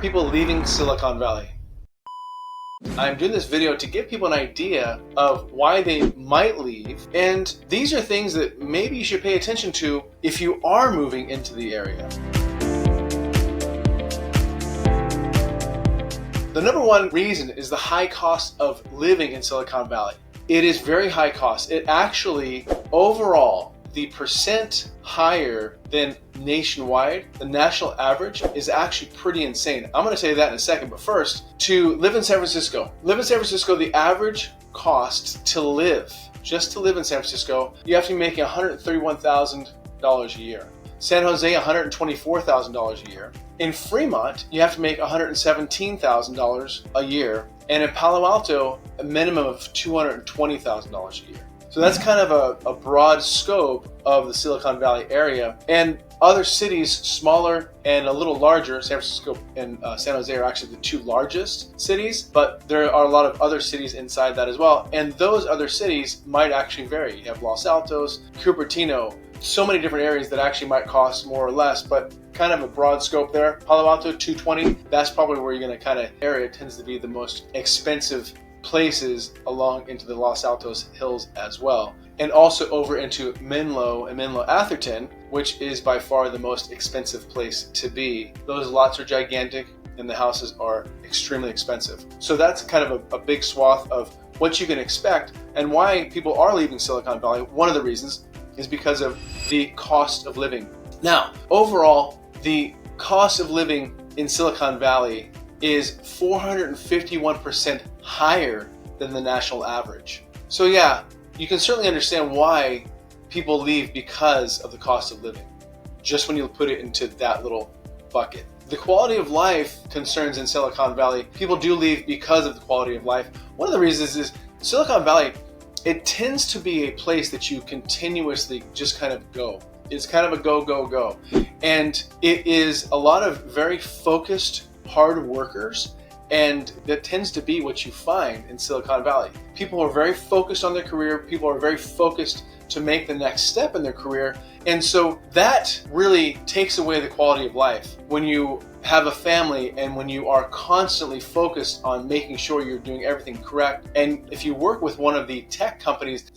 people leaving Silicon Valley? I'm doing this video to give people an idea of why they might leave, and these are things that maybe you should pay attention to if you are moving into the area. The number one reason is the high cost of living in Silicon Valley. It is very high cost. It actually, overall, the percent higher than nationwide, the national average, is actually pretty insane. I'm going to tell you that in a second, but first, to live in San Francisco. Live in San Francisco, the average cost to live, just to live in San Francisco, you have to be making $131,000 a year. San Jose, $124,000 a year. In Fremont, you have to make $117,000 a year. And in Palo Alto, a minimum of $220,000 a year. So that's kind of a broad scope of the Silicon Valley area. And other cities, smaller and a little larger, San Francisco and San Jose are actually the two largest cities, but there are a lot of other cities inside that as well. And those other cities might actually vary. You have Los Altos, Cupertino, so many different areas that actually might cost more or less, but kind of a broad scope there. Palo Alto, 220, that's probably where you're going to kind of area tends to be the most expensive places along into the Los Altos hills as well. And also over into Menlo and Menlo-Atherton, which is by far the most expensive place to be. Those lots are gigantic and the houses are extremely expensive. So that's kind of a big swath of what you can expect and why people are leaving Silicon Valley. One of the reasons is because of the cost of living. Now, overall, the cost of living in Silicon Valley is 451% higher than the national average. So yeah, you can certainly understand why people leave because of the cost of living, just when you put it into that little bucket. The quality of life concerns in Silicon Valley, people do leave because of the quality of life. One of the reasons is Silicon Valley, it tends to be a place that you continuously just kind of go. It's kind of a go, go, go. And it is a lot of very focused, hard workers, and that tends to be what you find in Silicon Valley. People are very focused on their career, people are very focused to make the next step in their career, and so that really takes away the quality of life. When you have a family and when you are constantly focused on making sure you're doing everything correct, and if you work with one of the tech companies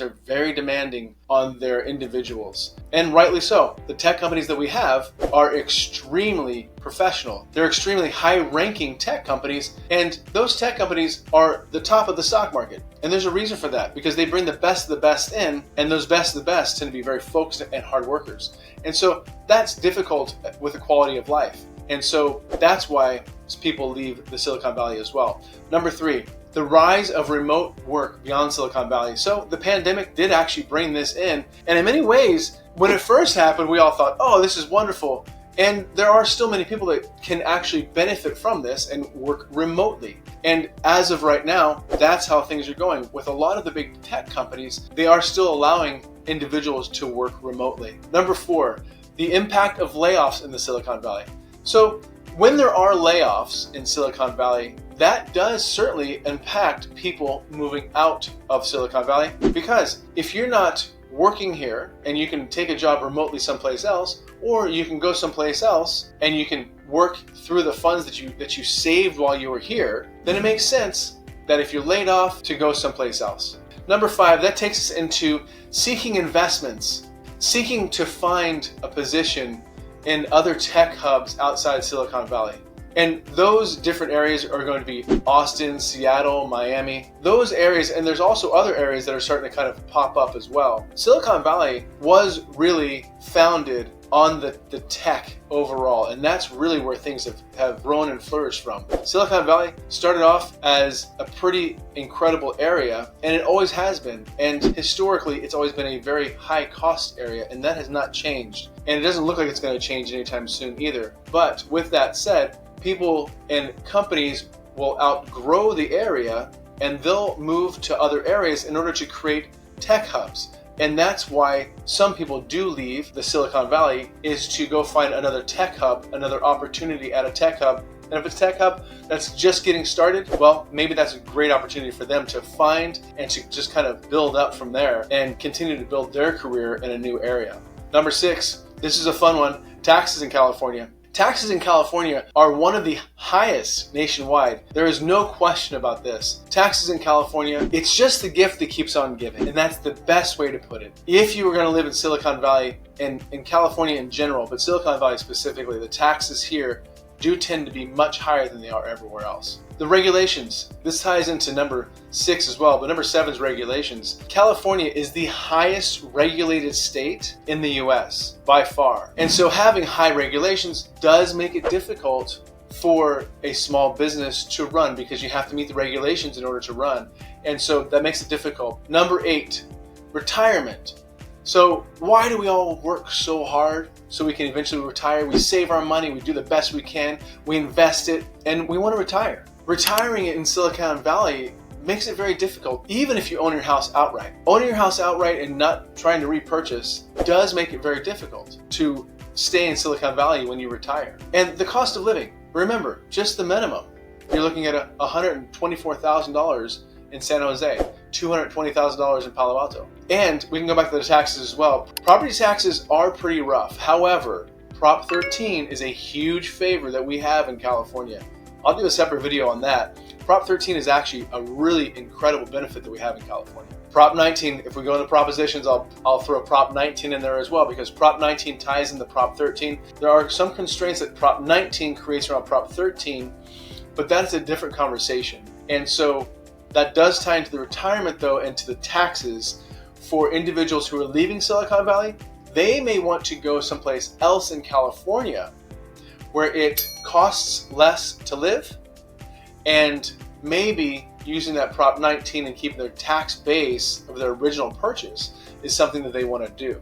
are very demanding on their individuals, and rightly so. The tech companies that we have are extremely professional. They're extremely high-ranking tech companies, and those tech companies are the top of the stock market. And there's a reason for that, because they bring the best of the best in, and those best of the best tend to be very focused and hard workers. And so that's difficult with the quality of life. And so that's why people leave the Silicon Valley as well. Number three, the rise of remote work beyond Silicon Valley. So the pandemic did actually bring this in. And in many ways, when it first happened, we all thought, oh, this is wonderful. And there are still many people that can actually benefit from this and work remotely. And as of right now, that's how things are going. With a lot of the big tech companies, they are still allowing individuals to work remotely. Number four, the impact of layoffs in the Silicon Valley. So when there are layoffs in Silicon Valley, that does certainly impact people moving out of Silicon Valley, because if you're not working here and you can take a job remotely someplace else, or you can go someplace else and you can work through the funds that you saved while you were here, then it makes sense that if you're laid off to go someplace else. Number five, that takes us into seeking investments, seeking to find a position in other tech hubs outside Silicon Valley. And those different areas are going to be Austin, Seattle, Miami, those areas, and there's also other areas that are starting to kind of pop up as well. Silicon Valley was really founded on the tech overall, and that's really where things have grown and flourished from. Silicon Valley started off as a pretty incredible area, and it always has been. And historically, it's always been a very high cost area, and that has not changed. And it doesn't look like it's going to change anytime soon either. But with that said, people and companies will outgrow the area and they'll move to other areas in order to create tech hubs. And that's why some people do leave the Silicon Valley, is to go find another tech hub, another opportunity at a tech hub. And if it's a tech hub that's just getting started, well, maybe that's a great opportunity for them to find and to just kind of build up from there and continue to build their career in a new area. Number six, this is a fun one, taxes in California. Taxes in California are one of the highest nationwide. There is no question about this. Taxes in California, it's just the gift that keeps on giving. And that's the best way to put it. If you were going to live in Silicon Valley and in California in general, but Silicon Valley specifically, the taxes here do tend to be much higher than they are everywhere else. The regulations, this ties into number 6 as well, but number 7 is regulations. California is the highest regulated state in the US by far. And so having high regulations does make it difficult for a small business to run because you have to meet the regulations in order to run. And so that makes it difficult. Number 8, retirement. So why do we all work so hard so we can eventually retire? We save our money, we do the best we can, we invest it, and we want to retire. Retiring in Silicon Valley makes it very difficult, even if you own your house outright. Owning your house outright and not trying to repurchase does make it very difficult to stay in Silicon Valley when you retire. And the cost of living, remember, just the minimum. You're looking at $124,000 in San Jose, $220,000 in Palo Alto. And we can go back to the taxes as well. Property taxes are pretty rough. However, Prop 13 is a huge favor that we have in California. I'll do a separate video on that. Prop 13 is actually a really incredible benefit that we have in California. Prop 19, if we go into propositions, I'll throw Prop 19 in there as well because Prop 19 ties into Prop 13. There are some constraints that Prop 19 creates around Prop 13, but that's a different conversation. And so that does tie into the retirement though and to the taxes for individuals who are leaving Silicon Valley. They may want to go someplace else in California where it costs less to live, and maybe using that Prop 19 and keeping their tax base of their original purchase is something that they want to do.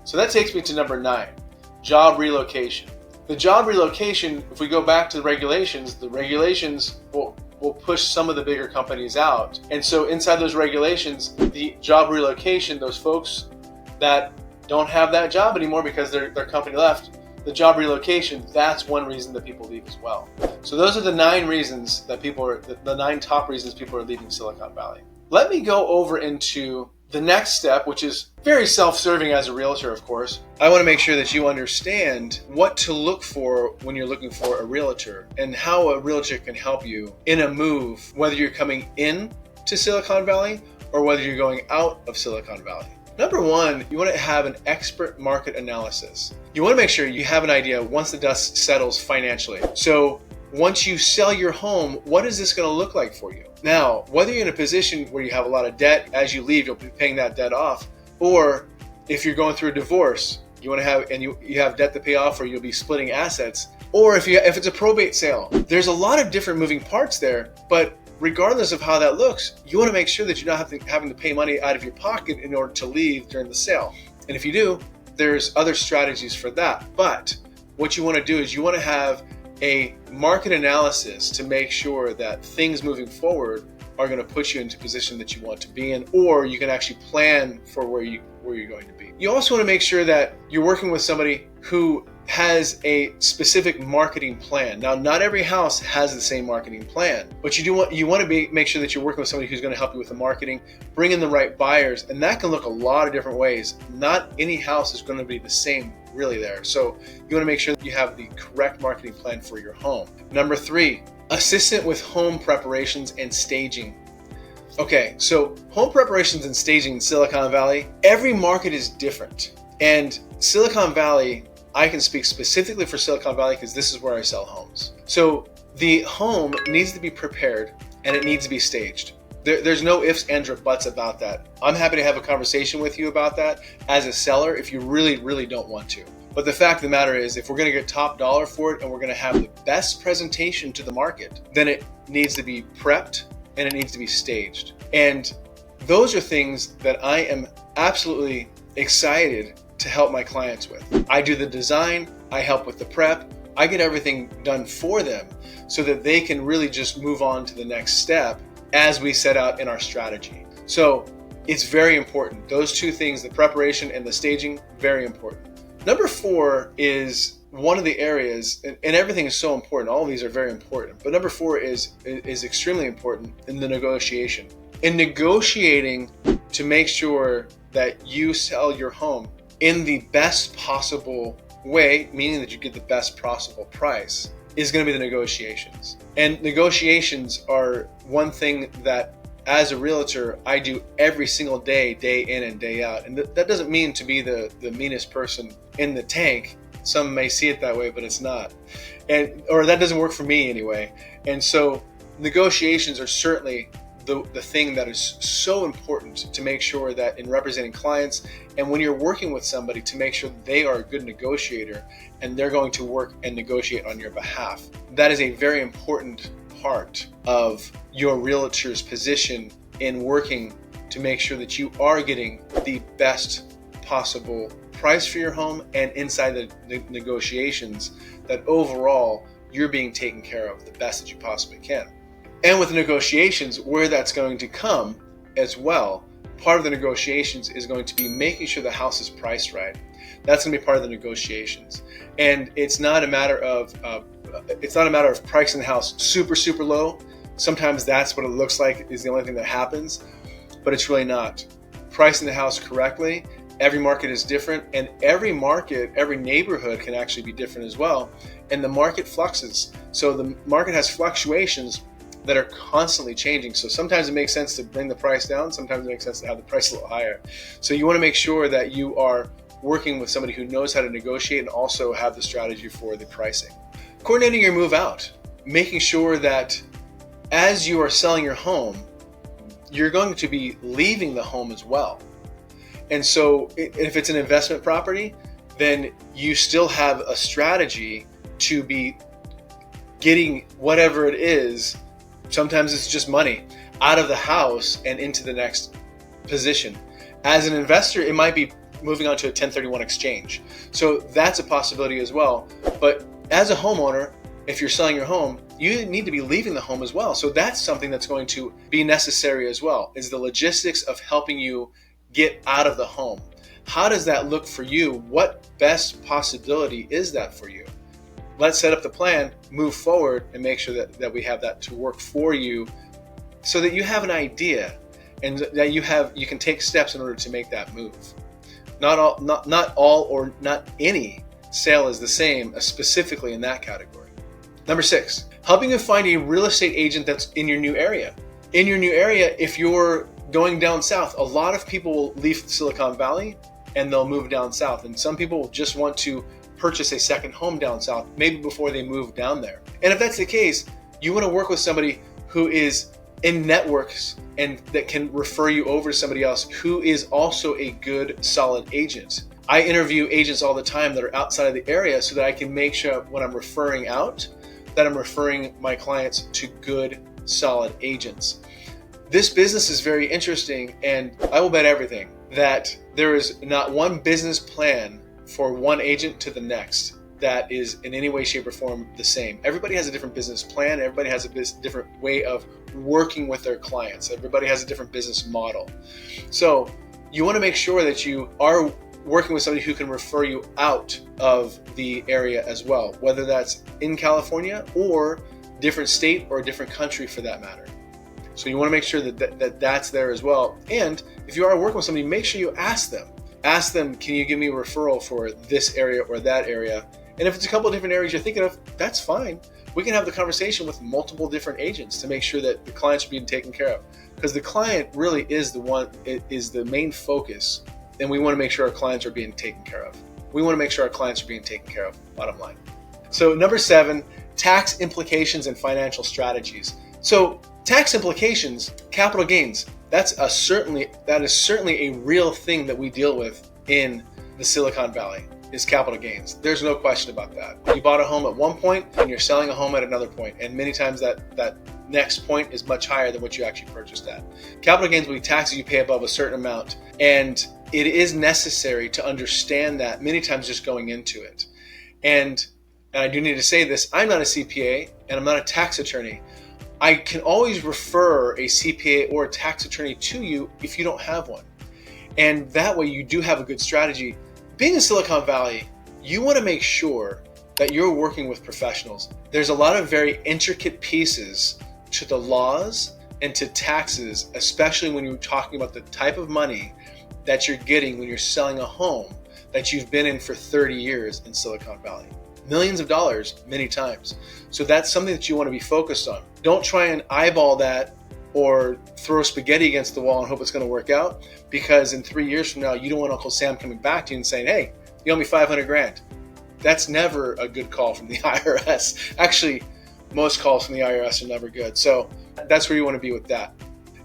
So that takes me to number 9, job relocation. The job relocation, if we go back to the regulations will push some of the bigger companies out. And so inside those regulations, the job relocation, those folks that don't have that job anymore because their company left, the job relocation, that's one reason that people leave as well. So those are the 9 reasons that the 9 top reasons people are leaving Silicon Valley. Let me go over into the next step, which is very self-serving as a realtor, of course. I want to make sure that you understand what to look for when you're looking for a realtor and how a realtor can help you in a move, whether you're coming in to Silicon Valley or whether you're going out of Silicon Valley. Number 1, you want to have an expert market analysis. You want to make sure you have an idea once the dust settles financially. So once you sell your home, what is this going to look like for you? Now, whether you're in a position where you have a lot of debt, as you leave, you'll be paying that debt off, or if you're going through a divorce, you want to have, and you have debt to pay off, or you'll be splitting assets, or if it's a probate sale. There's a lot of different moving parts there, but regardless of how that looks, you want to make sure that you're not having to pay money out of your pocket in order to leave during the sale. And if you do, there's other strategies for that. But what you want to do is you want to have a market analysis to make sure that things moving forward are going to put you into a position that you want to be in, or you can actually plan for where you're going to be. You also want to make sure that you're working with somebody who has a specific marketing plan. Now, not every house has the same marketing plan, but you want to make sure that you're working with somebody who's going to help you with the marketing, bring in the right buyers, and that can look a lot of different ways. Not any house is going to be the same really there. So you want to make sure that you have the correct marketing plan for your home. Number 3, assistant with home preparations and staging. Okay, so home preparations and staging in Silicon Valley, every market is different. And Silicon Valley, I can speak specifically for Silicon Valley because this is where I sell homes. So the home needs to be prepared and it needs to be staged. There's no ifs, ands, or buts about that. I'm happy to have a conversation with you about that as a seller if you really, really don't want to. But the fact of the matter is, if we're going to get top dollar for it and we're going to have the best presentation to the market, then it needs to be prepped and it needs to be staged. And those are things that I am absolutely excited to help my clients with. I do the design, I help with the prep, I get everything done for them so that they can really just move on to the next step as we set out in our strategy. So it's very important. Those 2 things, the preparation and the staging, very important. Number 4 is one of the areas, and everything is so important. All of these are very important. But number 4 is extremely important in the negotiation. In negotiating to make sure that you sell your home in the best possible way, meaning that you get the best possible price, is going to be the negotiations. And negotiations are one thing that as a realtor, I do every single day, day in and day out. And that doesn't mean to be the meanest person in the tank. Some may see it that way, but it's not. Or that doesn't work for me anyway. And so negotiations are certainly the thing that is so important to make sure that in representing clients and when you're working with somebody, to make sure that they are a good negotiator and they're going to work and negotiate on your behalf. That is a very important part of your realtor's position in working to make sure that you are getting the best possible price for your home, and inside the negotiations that overall you're being taken care of the best that you possibly can. And with the negotiations, where that's going to come as well, part of the negotiations is going to be making sure the house is priced right. That's going to be part of the negotiations. And it's not a matter of pricing the house super, super low. Sometimes that's what it looks like is the only thing that happens, but it's really not. Pricing the house correctly. Every market is different, and every market, every neighborhood can actually be different as well. And the market fluxes. So the market has fluctuations that are constantly changing. So sometimes it makes sense to bring the price down. Sometimes it makes sense to have the price a little higher. So you want to make sure that you are working with somebody who knows how to negotiate and also have the strategy for the pricing. Coordinating your move out, making sure that as you are selling your home, you're going to be leaving the home as well. And so if it's an investment property, then you still have a strategy to be getting whatever it is, sometimes it's just money, out of the house and into the next position. As an investor, it might be moving on to a 1031 exchange. So that's a possibility as well. But as a homeowner, if you're selling your home, you need to be leaving the home as well. So that's something that's going to be necessary as well, is the logistics of helping you get out of the home. How does that look for you? What best possibility is that for you? Let's set up the plan, move forward, and make sure that we have that to work for you so that you have an idea and that you can take steps in order to make that move. Not all or not any sale is the same, specifically in that category. Number 6, helping you find a real estate agent that's in your new area. In your new area, if you're going down south, a lot of people will leave Silicon Valley and they'll move down south. And some people will just want to purchase a second home down south, maybe before they move down there. And if that's the case, you want to work with somebody who is in networks and that can refer you over to somebody else who is also a good, solid agent. I interview agents all the time that are outside of the area so that I can make sure when I'm referring out, that I'm referring my clients to good, solid agents. This business is very interesting, and I will bet everything that there is not one business plan for one agent to the next that is in any way, shape, or form the same. Everybody has a different business plan. Everybody has a different way of working with their clients. Everybody has a different business model. So you want to make sure that you are working with somebody who can refer you out of the area as well, whether that's in California or different state or a different country for that matter. So you want to make sure that that's there as well. And if you are working with somebody, make sure you ask them. Ask them, can you give me a referral for this area or that area? And if it's a couple of different areas you're thinking of, that's fine. We can have the conversation with multiple different agents to make sure that the clients are being taken care of. Because the client really is the main focus. And we want to make sure our clients are being taken care of. We want to make sure our clients are being taken care of, bottom line. So number 7, tax implications and financial strategies. So tax implications, capital gains, that is certainly a real thing that we deal with in the Silicon Valley, is capital gains. There's no question about that. You bought a home at one point and you're selling a home at another point, and many times that next point is much higher than what you actually purchased at. Capital gains will be taxes you pay above a certain amount, and it is necessary to understand that many times just going into it. And I do need to say this, I'm not a CPA and I'm not a tax attorney. I can always refer a CPA or a tax attorney to you if you don't have one. And that way you do have a good strategy. Being in Silicon Valley, you want to make sure that you're working with professionals. There's a lot of very intricate pieces to the laws and to taxes, especially when you're talking about the type of money that you're getting when you're selling a home that you've been in for 30 years in Silicon Valley. Millions of dollars many times. So that's something that you want to be focused on. Don't try and eyeball that or throw spaghetti against the wall and hope it's going to work out, because in 3 years from now, you don't want Uncle Sam coming back to you and saying, hey, you owe me 500 grand. That's never a good call from the IRS. Actually, most calls from the IRS are never good. So that's where you want to be with that.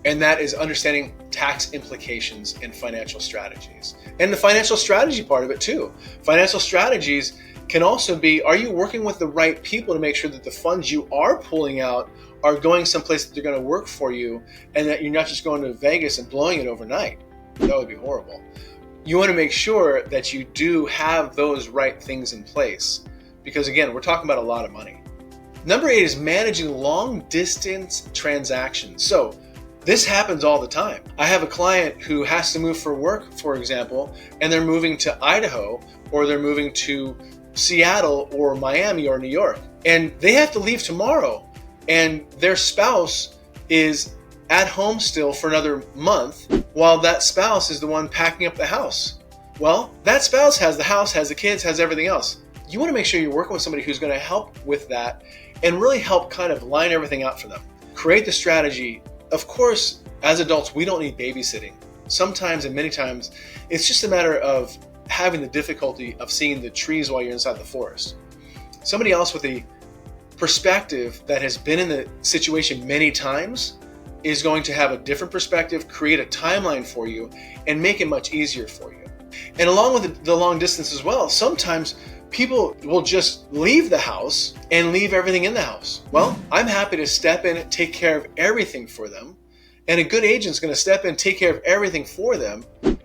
And that is understanding tax implications and financial strategies. And the financial strategy part of it too. Financial strategies can also be, are you working with the right people to make sure that the funds you are pulling out are going someplace that they're going to work for you, and that you're not just going to Vegas and blowing it overnight? That would be horrible. You want to make sure that you do have those right things in place, because again, we're talking about a lot of money. Number 8 is managing long distance transactions. So this happens all the time. I have a client who has to move for work, for example, and they're moving to Idaho, or they're moving to Seattle or Miami or New York, and they have to leave tomorrow, and their spouse is at home still for another month while that spouse is the one packing up the house. Well, that spouse has the house, has the kids, has everything else. You want to make sure you're working with somebody who's going to help with that and really help kind of line everything out for them. Create the strategy. Of course, as adults, we don't need babysitting. Sometimes and many times, it's just a matter of having the difficulty of seeing the trees while you're inside the forest. Somebody else with a perspective that has been in the situation many times is going to have a different perspective, create a timeline for you, and make it much easier for you. And along with the long distance as well, sometimes people will just leave the house and leave everything in the house. Well, I'm happy to step in and take care of everything for them. And a good agent's going to step in, take care of everything for them,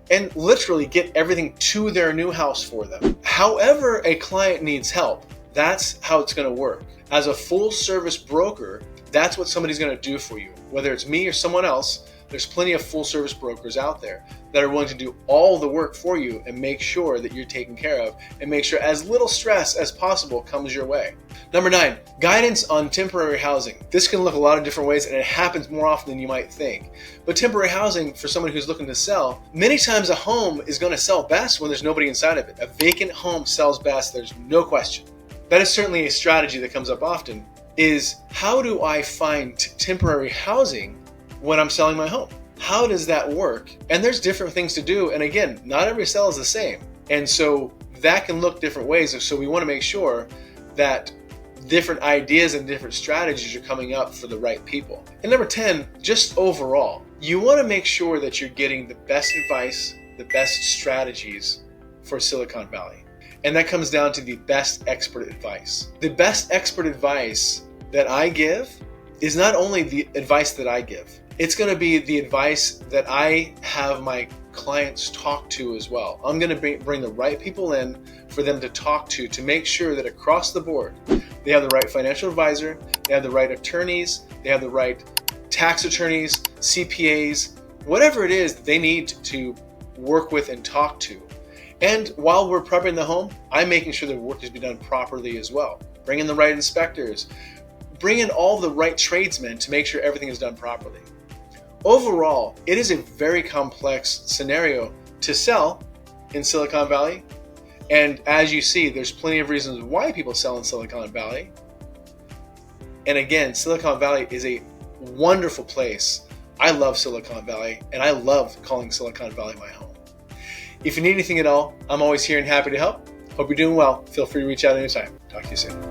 and literally get everything to their new house for them. However a client needs help, that's how it's going to work. As a full service broker, that's what somebody's going to do for you. Whether it's me or someone else, there's plenty of full service brokers out there that are willing to do all the work for you and make sure that you're taken care of and make sure as little stress as possible comes your way. Number 9, guidance on temporary housing. This can look a lot of different ways, and it happens more often than you might think. But temporary housing, for someone who's looking to sell, many times a home is going to sell best when there's nobody inside of it. A vacant home sells best, there's no question. That is certainly a strategy that comes up often, is how do I find temporary housing when I'm selling my home? How does that work? And there's different things to do. And again, not every sale is the same. And so that can look different ways. So we want to make sure that different ideas and different strategies are coming up for the right people. And number 10, just overall, you want to make sure that you're getting the best advice, the best strategies for Silicon Valley. And that comes down to the best expert advice. The best expert advice that I give is not only the advice that I give, it's going to be the advice that I have my clients talk to as well. I'm going to bring the right people in for them to talk to make sure that across the board, they have the right financial advisor, they have the right attorneys, they have the right tax attorneys, CPAs, whatever it is that they need to work with and talk to. And while we're prepping the home, I'm making sure the work is being done properly as well. Bring in the right inspectors, bring in all the right tradesmen to make sure everything is done properly. Overall, it is a very complex scenario to sell in Silicon Valley. And as you see, there's plenty of reasons why people sell in Silicon Valley. And again, Silicon Valley is a wonderful place. I love Silicon Valley, and I love calling Silicon Valley my home. If you need anything at all, I'm always here and happy to help. Hope you're doing well. Feel free to reach out anytime. Talk to you soon.